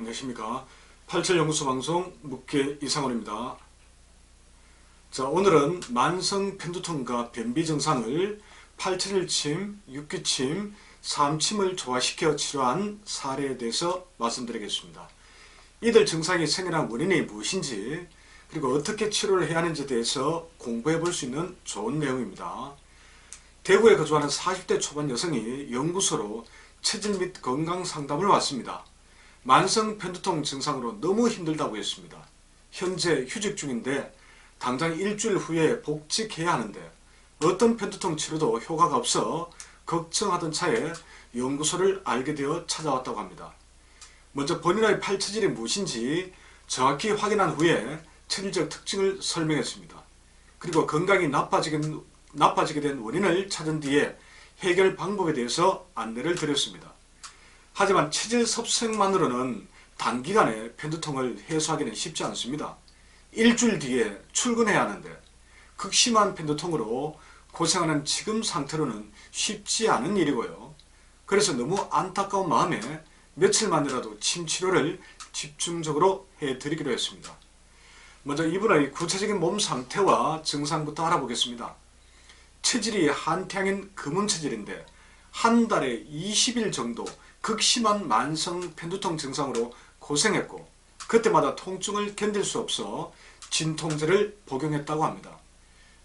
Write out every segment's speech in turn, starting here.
안녕하십니까. 87연구소 방송 묵계 이상원입니다. 자, 오늘은 만성 편두통과 변비 증상을 871침, 6기침, 3침을 조화시켜 치료한 사례에 대해서 말씀드리겠습니다. 이들 증상이 생겨난 원인이 무엇인지, 그리고 어떻게 치료를 해야 하는지에 대해서 공부해 볼 수 있는 좋은 내용입니다. 대구에 거주하는 40대 초반 여성이 연구소로 체질 및 건강 상담을 왔습니다. 만성 편두통 증상으로 너무 힘들다고 했습니다. 현재 휴직 중인데 당장 일주일 후에 복직해야 하는데 어떤 편두통 치료도 효과가 없어 걱정하던 차에 연구소를 알게 되어 찾아왔다고 합니다. 먼저 본인의 팔체질이 무엇인지 정확히 확인한 후에 체질적 특징을 설명했습니다. 그리고 건강이 나빠지게 된 원인을 찾은 뒤에 해결 방법에 대해서 안내를 드렸습니다. 하지만 체질 섭색만으로는 단기간에 편두통을 해소하기는 쉽지 않습니다. 일주일 뒤에 출근해야 하는데 극심한 편두통으로 고생하는 지금 상태로는 쉽지 않은 일이고요. 그래서 너무 안타까운 마음에 며칠만이라도 침 치료를 집중적으로 해드리기로 했습니다. 먼저 이분의 구체적인 몸 상태와 증상부터 알아보겠습니다. 체질이 한태양인 금운 체질인데 한 달에 20일 정도 극심한 만성 편두통 증상으로 고생했고 그때마다 통증을 견딜 수 없어 진통제를 복용했다고 합니다.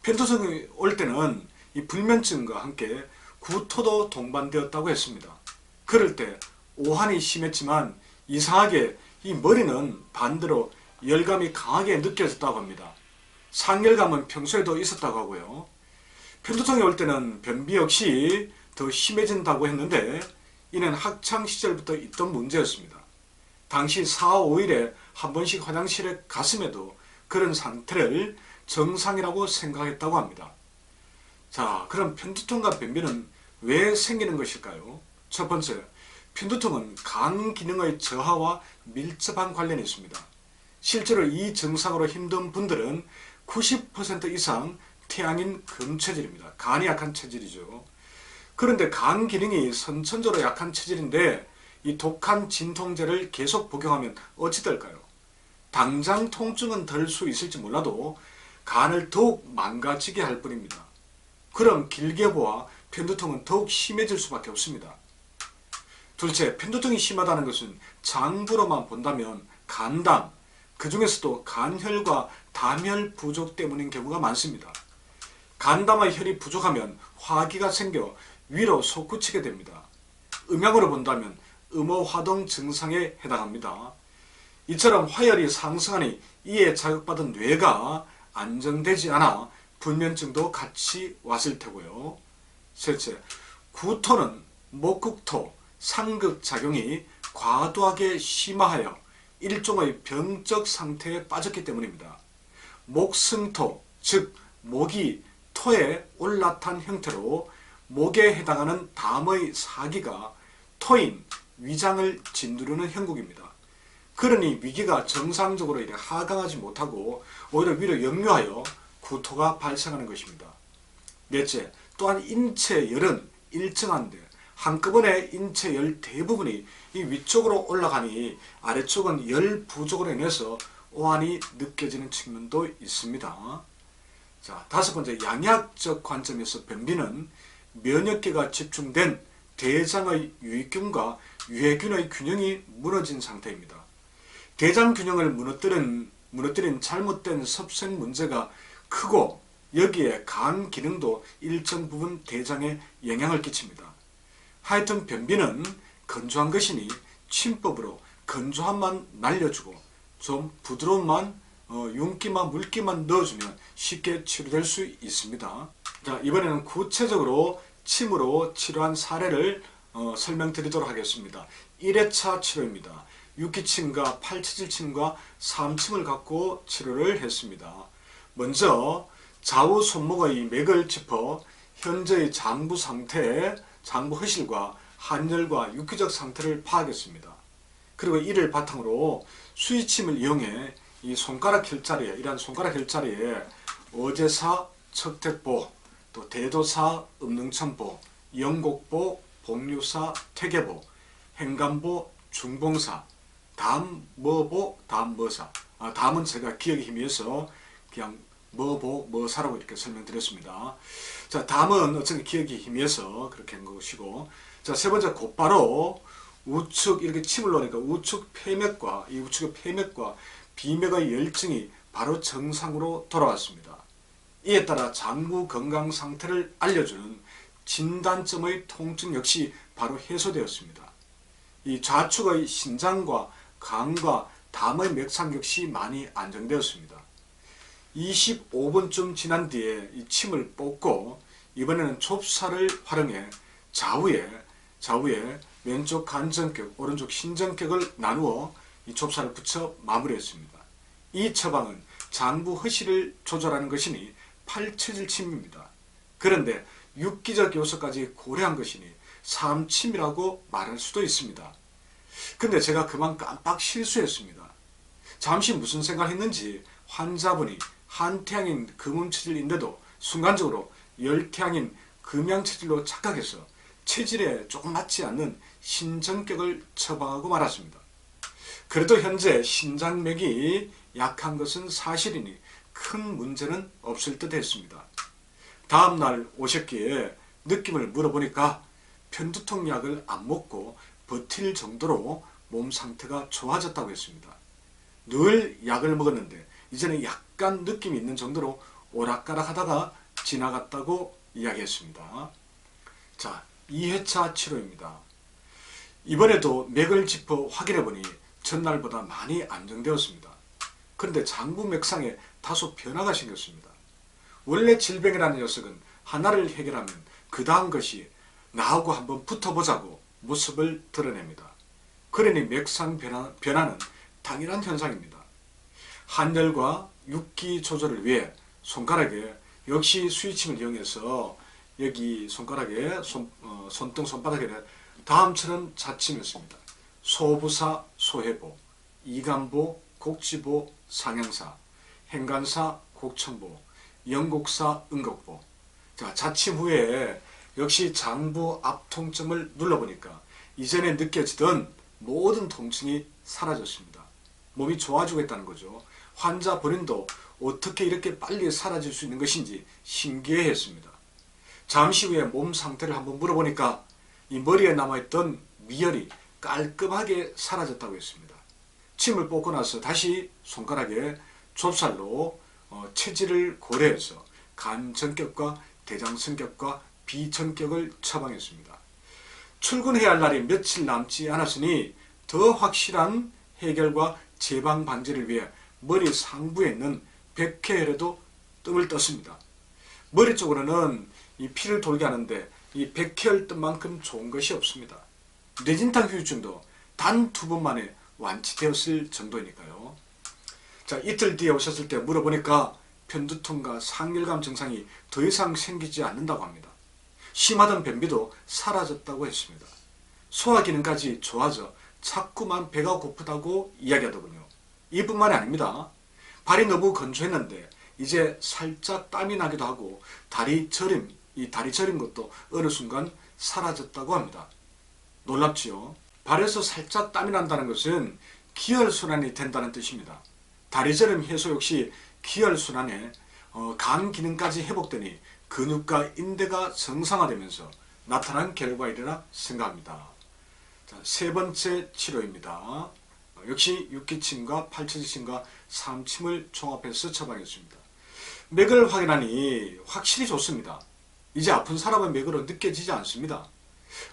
편두통이 올 때는 이 불면증과 함께 구토도 동반되었다고 했습니다. 그럴 때 오한이 심했지만 이상하게 이 머리는 반대로 열감이 강하게 느껴졌다고 합니다. 상열감은 평소에도 있었다고 하고요. 편두통이 올 때는 변비 역시 더 심해진다고 했는데 이는 학창시절부터 있던 문제였습니다. 당시 4, 5일에 한 번씩 화장실에 갔음에도 그런 상태를 정상이라고 생각했다고 합니다. 자, 그럼 편두통과 변비는 왜 생기는 것일까요? 첫 번째, 편두통은 간 기능의 저하와 밀접한 관련이 있습니다. 실제로 이 증상으로 힘든 분들은 90% 이상 태양인 금체질입니다. 간이 약한 체질이죠. 그런데 간 기능이 선천적으로 약한 체질인데 이 독한 진통제를 계속 복용하면 어찌 될까요? 당장 통증은 덜 수 있을지 몰라도 간을 더욱 망가지게 할 뿐입니다. 그럼 길게 보아 편두통은 더욱 심해질 수밖에 없습니다. 둘째, 편두통이 심하다는 것은 장부로만 본다면 간담, 그 중에서도 간혈과 담혈 부족 때문인 경우가 많습니다. 간담화 혈이 부족하면 화기가 생겨 위로 솟구치게 됩니다. 음양으로 본다면 음어화동 증상에 해당합니다. 이처럼 화열이 상승하니 이에 자극받은 뇌가 안정되지 않아 불면증도 같이 왔을 테고요. 셋째, 구토는 목극토, 상극작용이 과도하게 심화하여 일종의 병적 상태에 빠졌기 때문입니다. 목승토, 즉 목이 토에 올라탄 형태로 목에 해당하는 담의 사기가 토인, 위장을 짓누르는 형국입니다. 그러니 위기가 정상적으로 하강하지 못하고 오히려 위로 역류하여 구토가 발생하는 것입니다. 넷째, 또한 인체열은 일정한데 한꺼번에 인체열 대부분이 이 위쪽으로 올라가니 아래쪽은 열 부족으로 인해서 오한이 느껴지는 측면도 있습니다. 자, 다섯 번째, 양약적 관점에서 변비는 면역계가 집중된 대장의 유익균과 유해균의 균형이 무너진 상태입니다. 대장 균형을 무너뜨린 잘못된 섭색 문제가 크고 여기에 간 기능도 일정 부분 대장에 영향을 끼칩니다. 하여튼 변비는 건조한 것이니 침법으로 건조함만 날려주고 좀 부드러움만 윤기만 물기만 넣어주면 쉽게 치료될 수 있습니다. 자, 이번에는 구체적으로 침으로 치료한 사례를 설명드리도록 하겠습니다. 1회차 치료입니다. 6기침과 8체질침과 3침을 갖고 치료를 했습니다. 먼저 좌우 손목의 맥을 짚어 현재의 장부 상태, 장부 허실과 한열과 육기적 상태를 파악했습니다. 그리고 이를 바탕으로 수의침을 이용해 이 손가락 혈자리에, 이러한 손가락 혈자리에 어제사, 척택보, 또 대도사, 음능천보, 영곡보, 복류사, 퇴계보, 행간보, 중봉사, 담, 뭐보, 담, 뭐사. 담은 제가 기억이 희미해서 그냥 뭐보, 뭐사라고 이렇게 설명드렸습니다. 자, 담은 어쨌든 기억이 희미해서 그렇게 한 것이고, 자, 세 번째 곧바로 우측 이렇게 침을 놓으니까 우측 폐맥과 이 우측의 폐맥과 비맥의 열증이 바로 정상으로 돌아왔습니다. 이에 따라 장부 건강 상태를 알려주는 진단점의 통증 역시 바로 해소되었습니다. 이 좌측의 신장과 간과 담의 맥상 역시 많이 안정되었습니다. 25분쯤 지난 뒤에 이 침을 뽑고 이번에는 좁쌀을 활용해 좌우에 왼쪽 간전격, 오른쪽 신전격을 나누어 이 좁쌀을 붙여 마무리했습니다. 이 처방은 장부 허시를 조절하는 것이니 팔체질침입니다. 그런데 육기적 요소까지 고려한 것이니 삼침이라고 말할 수도 있습니다. 근데 제가 그만 깜빡 실수했습니다. 잠시 무슨 생각을 했는지 환자분이 한태양인 금음체질인데도 순간적으로 열태양인 금양체질로 착각해서 체질에 조금 맞지 않는 신전격을 처방하고 말았습니다. 그래도 현재 신장맥이 약한 것은 사실이니 큰 문제는 없을 듯 했습니다. 다음날 오셨기에 느낌을 물어보니까 편두통 약을 안 먹고 버틸 정도로 몸 상태가 좋아졌다고 했습니다. 늘 약을 먹었는데 이제는 약간 느낌이 있는 정도로 오락가락 하다가 지나갔다고 이야기했습니다. 자, 2회차 치료입니다. 이번에도 맥을 짚어 확인해보니 전날보다 많이 안정되었습니다. 그런데 장부 맥상에 다소 변화가 생겼습니다. 원래 질병이라는 녀석은 하나를 해결하면 그 다음 것이 나하고 한번 붙어보자고 모습을 드러냅니다. 그러니 맥상 변화는 당연한 현상입니다. 한열과 육기 조절을 위해 손가락에 역시 스위칭을 이용해서 여기 손가락에 손등 손바닥에 다음처럼 자침했습니다. 소부사 소해보, 이간보 곡지보 상향사, 행간사 곡천보, 영곡사 응곡보. 자, 자침 후에 역시 장부 앞 통점을 눌러보니까 이전에 느껴지던 모든 통증이 사라졌습니다. 몸이 좋아지고 있다는 거죠. 환자 본인도 어떻게 이렇게 빨리 사라질 수 있는 것인지 신기해했습니다. 잠시 후에 몸 상태를 한번 물어보니까 이 머리에 남아있던 미열이 깔끔하게 사라졌다고 했습니다. 침을 뽑고 나서 다시 손가락에 좁쌀로 체질을 고려해서 간전격과 대장성격과 비전격을 처방했습니다. 출근해야 할 날이 며칠 남지 않았으니 더 확실한 해결과 재방 방지를 위해 머리 상부에 있는 백회혈에도 뜸을 떴습니다. 머리 쪽으로는 이 피를 돌게 하는데 이 백회혈 뜸만큼 좋은 것이 없습니다. 뇌진탕 후유증도 단 2번 만에 완치되었을 정도이니까요. 자, 이틀 뒤에 오셨을 때 물어보니까 편두통과 상열감 증상이 더 이상 생기지 않는다고 합니다. 심하던 변비도 사라졌다고 했습니다. 소화기능까지 좋아져 자꾸만 배가 고프다고 이야기하더군요. 이뿐만이 아닙니다. 발이 너무 건조했는데 이제 살짝 땀이 나기도 하고 다리 저림, 이 다리 저린 것도 어느 순간 사라졌다고 합니다. 놀랍지요? 발에서 살짝 땀이 난다는 것은 기혈순환이 된다는 뜻입니다. 다리 저림 해소 역시 기혈순환에 간 기능까지 회복되니 근육과 인대가 정상화되면서 나타난 결과이라 생각합니다. 자, 세 번째 치료입니다. 역시 육기침과 팔처지침과 삼침을 종합해서 처방했습니다. 맥을 확인하니 확실히 좋습니다. 이제 아픈 사람의 맥으로 느껴지지 않습니다.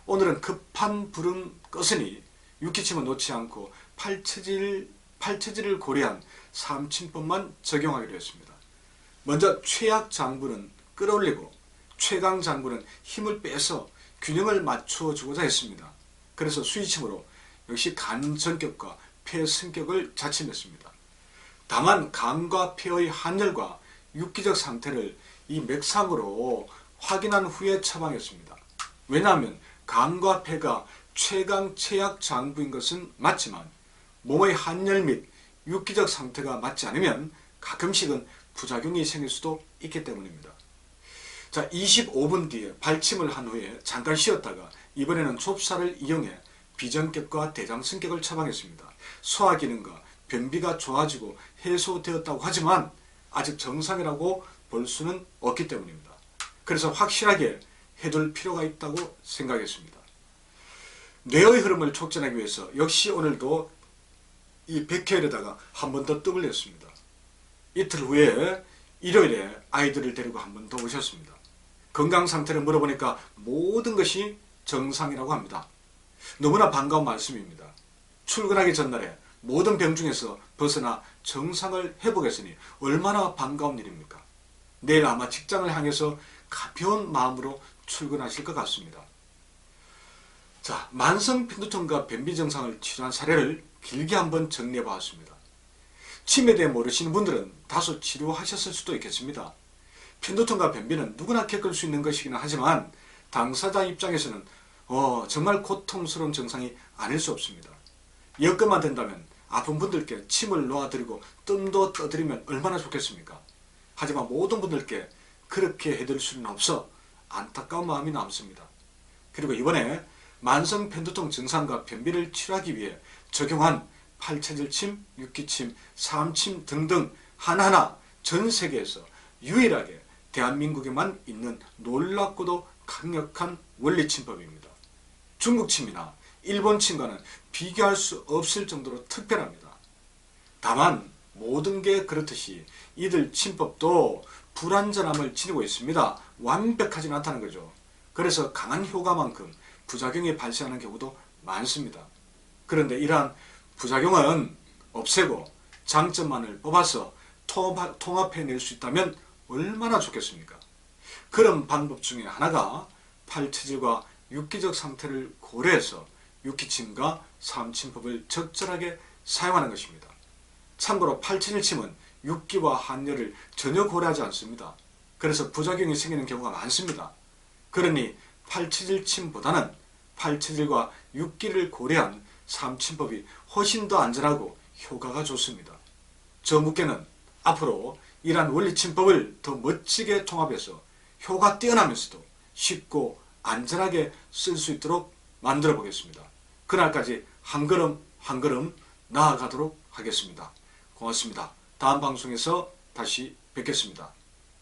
오늘은 급한 불은 껐으니 육기침은 놓지 않고 팔처지를 고려한 삼침법만 적용하기로 했습니다. 먼저 최약 장부는 끌어올리고 최강 장부는 힘을 빼서 균형을 맞추어 주고자 했습니다. 그래서 스위침으로 역시 간전격과 폐승격을 자침했습니다. 다만 간과 폐의 한열과 육기적 상태를 이 맥상으로 확인한 후에 처방했습니다. 왜냐하면 간과 폐가 최강 최약 장부인 것은 맞지만 몸의 한열 및 육기적 상태가 맞지 않으면 가끔씩은 부작용이 생길 수도 있기 때문입니다. 자, 25분 뒤에 발침을 한 후에 잠깐 쉬었다가 이번에는 좁쌀을 이용해 비정격과 대장성격을 처방했습니다. 소화기능과 변비가 좋아지고 해소되었다고 하지만 아직 정상이라고 볼 수는 없기 때문입니다. 그래서 확실하게 해둘 필요가 있다고 생각했습니다. 뇌의 흐름을 촉진하기 위해서 역시 오늘도 이 백혈에다가 한 번 더 떡을 냈습니다. 이틀 후에 일요일에 아이들을 데리고 한 번 더 오셨습니다. 건강 상태를 물어보니까 모든 것이 정상이라고 합니다. 너무나 반가운 말씀입니다. 출근하기 전날에 모든 병 중에서 벗어나 정상을 회복했으니 얼마나 반가운 일입니까? 내일 아마 직장을 향해서 가벼운 마음으로 출근하실 것 같습니다. 자, 만성 편두통과 변비 증상을 치료한 사례를 길게 한번 정리해 보았습니다. 침에 대해 모르시는 분들은 다소 지루하셨을 수도 있겠습니다. 편두통과 변비는 누구나 겪을 수 있는 것이긴 하지만 당사자 입장에서는 정말 고통스러운 증상이 아닐 수 없습니다. 여건만 된다면 아픈 분들께 침을 놓아드리고 뜸도 떠드리면 얼마나 좋겠습니까? 하지만 모든 분들께 그렇게 해드릴 수는 없어 안타까운 마음이 남습니다. 그리고 이번에 만성 편두통 증상과 변비를 치료하기 위해 적용한 팔체질침, 육기침, 삼침 등등 하나하나 전 세계에서 유일하게 대한민국에만 있는 놀랍고도 강력한 원리침법입니다. 중국침이나 일본침과는 비교할 수 없을 정도로 특별합니다. 다만 모든 게 그렇듯이 이들 침법도 불완전함을 지니고 있습니다. 완벽하진 않다는 거죠. 그래서 강한 효과만큼 부작용이 발생하는 경우도 많습니다. 그런데 이러한 부작용은 없애고 장점만을 뽑아서 통합해낼 수 있다면 얼마나 좋겠습니까? 그런 방법 중에 하나가 팔체질과 육기적 상태를 고려해서 육기침과 삼침법을 적절하게 사용하는 것입니다. 참고로 팔체질침은 육기와 한열을 전혀 고려하지 않습니다. 그래서 부작용이 생기는 경우가 많습니다. 그러니 팔체질침보다는 팔체질과 육기를 고려한 삼침법이 훨씬 더 안전하고 효과가 좋습니다. 저 묵게는 앞으로 이러한 원리침법을 더 멋지게 통합해서 효과 뛰어나면서도 쉽고 안전하게 쓸 수 있도록 만들어 보겠습니다. 그날까지 한 걸음 한 걸음 나아가도록 하겠습니다. 고맙습니다. 다음 방송에서 다시 뵙겠습니다.